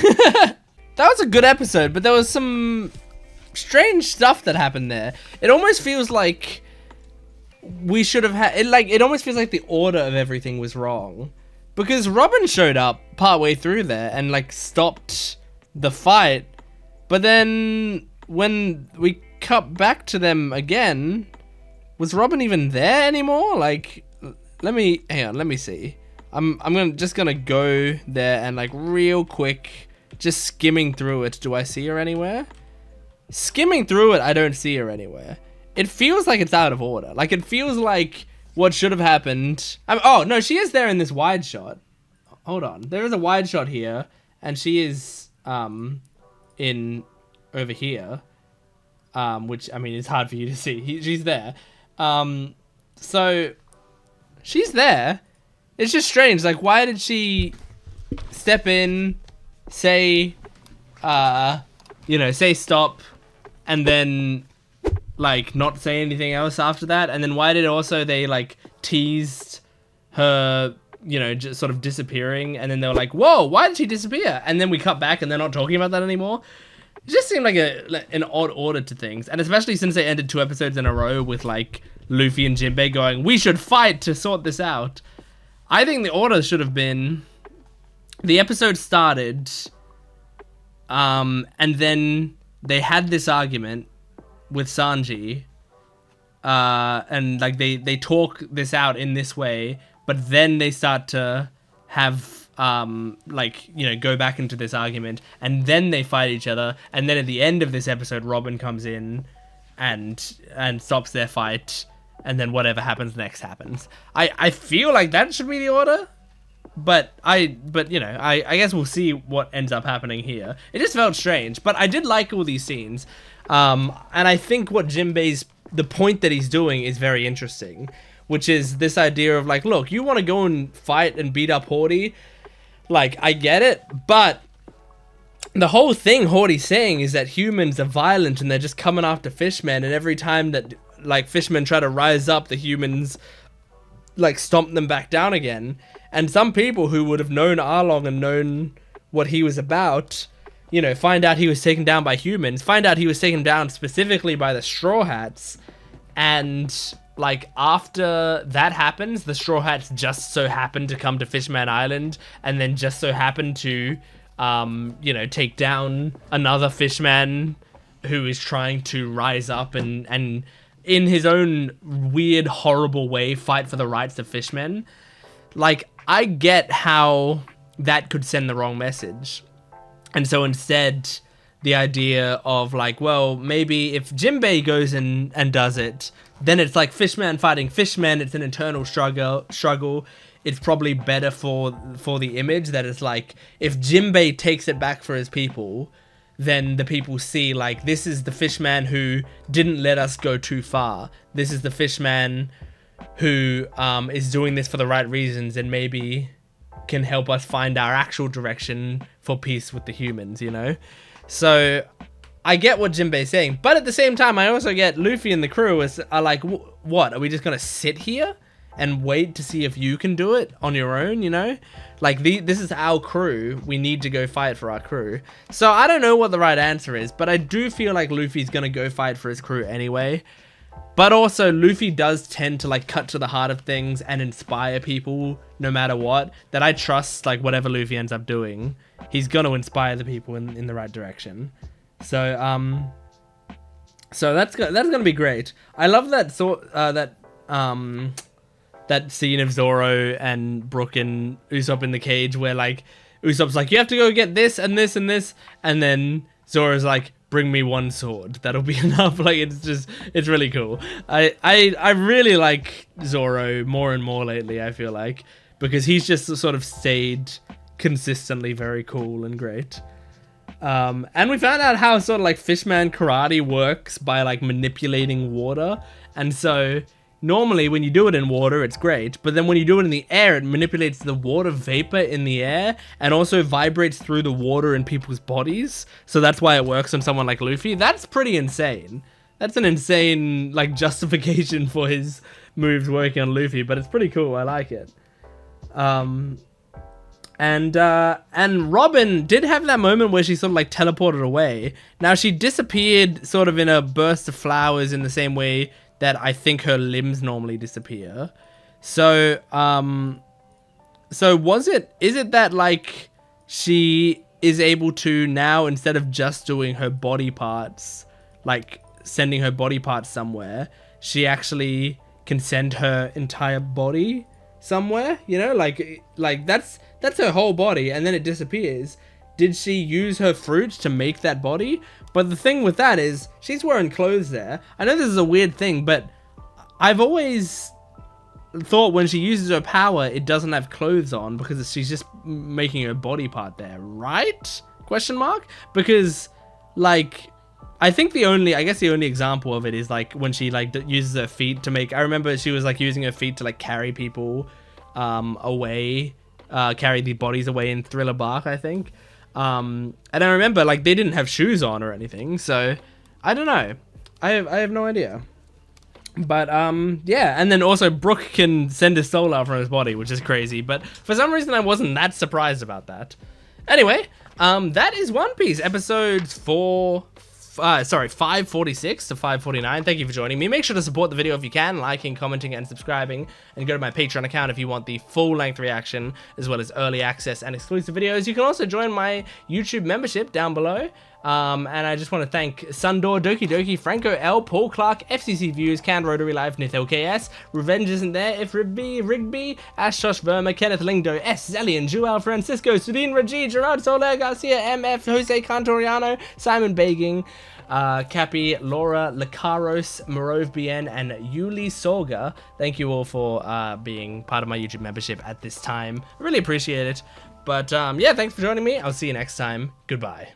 That was a good episode, but there was some strange stuff that happened there. It almost feels like we should have had... It almost feels like the order of everything was wrong. Because Robin showed up partway through there and like stopped the fight. But then when we cut back to them again, was Robin even there anymore? Like, hang on, let me see. I'm just gonna go there and like real quick, just skimming through it. Do I see her anywhere? Skimming through it, I don't see her anywhere. It feels like it's out of order. Like, it feels like what should have happened. Oh no, she is there in this wide shot. Hold on, there is a wide shot here, and she is in over here, which I mean is hard for you to see. She's there, so she's there. It's just strange. Like, why did she step in, say, say stop, and then, like, not say anything else after that? And then why did also they, like, teased her, just sort of disappearing, and then they were like, whoa, why did she disappear? And then we cut back and they're not talking about that anymore. It just seemed like an odd order to things. And especially since they ended 2 episodes in a row with, like, Luffy and Jinbei going, we should fight to sort this out. I think the order should have been, the episode started, and then they had this argument with Sanji, and like they talk this out in this way, but then they start to have, go back into this argument, and then they fight each other, and then at the end of this episode, Robin comes in and stops their fight. And then whatever happens next happens. I feel like that should be the order, but I guess we'll see what ends up happening here. It just felt strange, but I did like all these scenes, and I think what the point that he's doing is very interesting, which is this idea of like, look, you want to go and fight and beat up Hordy, like I get it, but the whole thing Hordy's saying is that humans are violent and they're just coming after fishmen, and every time that like fishmen try to rise up, the humans like stomp them back down again. And some people who would have known Arlong and known what he was about, find out he was taken down by humans, find out he was taken down specifically by the Straw Hats, and like after that happens, the Straw Hats just so happen to come to Fishman Island, and then just so happen to take down another fishman who is trying to rise up and in his own weird, horrible way, fight for the rights of fishmen. Like, I get how that could send the wrong message. And so instead, the idea of like, well, maybe if Jinbei goes and does it, then it's like fishman fighting fishman. It's an internal struggle. It's probably better for the image that it's like, if Jinbei takes it back for his people, then the people see like, this is the fishman who didn't let us go too far. This is the fishman who is doing this for the right reasons and maybe can help us find our actual direction for peace with the humans, you know? So I get what Jinbei's saying, but at the same time, I also get Luffy and the crew are like, what? Are we just gonna sit here and wait to see if you can do it on your own, you know? Like, this is our crew. We need to go fight for our crew. So I don't know what the right answer is, but I do feel like Luffy's gonna go fight for his crew anyway. But also, Luffy does tend to like cut to the heart of things and inspire people no matter what. That I trust, like, whatever Luffy ends up doing, he's gonna inspire the people in the right direction. So so that's gonna be great. I love that that scene of Zoro and Brook and Usopp in the cage where like Usopp's like, you have to go get this and this and this, and then Zoro's like, bring me one sword, that'll be enough. Like, it's really cool. I really like Zoro more and more lately, I feel like, because he's just sort of stayed consistently very cool and great. And we found out how sort of like fishman karate works by like manipulating water. And so normally when you do it in water, it's great. But then when you do it in the air, it manipulates the water vapor in the air and also vibrates through the water in people's bodies. So that's why it works on someone like Luffy. That's pretty insane. That's an insane like justification for his moves working on Luffy, but it's pretty cool. I like it. And Robin did have that moment where she sort of like teleported away. Now she disappeared sort of in a burst of flowers in the same way that I think her limbs normally disappear. So, is it that like she is able to now, instead of just doing her body parts, like sending her body parts somewhere, she actually can send her entire body somewhere, you know, like that's her whole body and then it disappears. Did she use her fruits to make that body? But the thing with that is she's wearing clothes there. I know this is a weird thing, but I've always thought when she uses her power, it doesn't have clothes on because she's just making her body part there, right? Question mark? Because like, I think the only example of it is like when she like uses her feet to make, I remember she was like using her feet to like carry people away, carry the bodies away in Thriller Bark, I think. And I remember like they didn't have shoes on or anything, so I don't know. I have no idea. But yeah, and then also Brook can send his soul out from his body, which is crazy, but for some reason I wasn't that surprised about that. Anyway, that is One Piece episodes 546 to 549. Thank you for joining me. Make sure to support the video if you can, liking, commenting, and subscribing, and go to my Patreon account if you want the full-length reaction, as well as early access and exclusive videos. You can also join my YouTube membership down below. And I just want to thank Sundor, Doki Doki, Franco L, Paul Clark, FCC Views, Canned Rotary Life, Nithil KS, Revenge Isn't There, If Rigby, Ash Josh Verma, Kenneth Lingdo, S, Zellian, Joel Francisco, Sudin Raji, Gerard Soler, Garcia, MF, Jose Cantoriano, Simon Baging, Cappy, Laura, Lacaros, Morove BN, and Yuli Sorga. Thank you all for being part of my YouTube membership at this time. I really appreciate it. But yeah, thanks for joining me. I'll see you next time. Goodbye.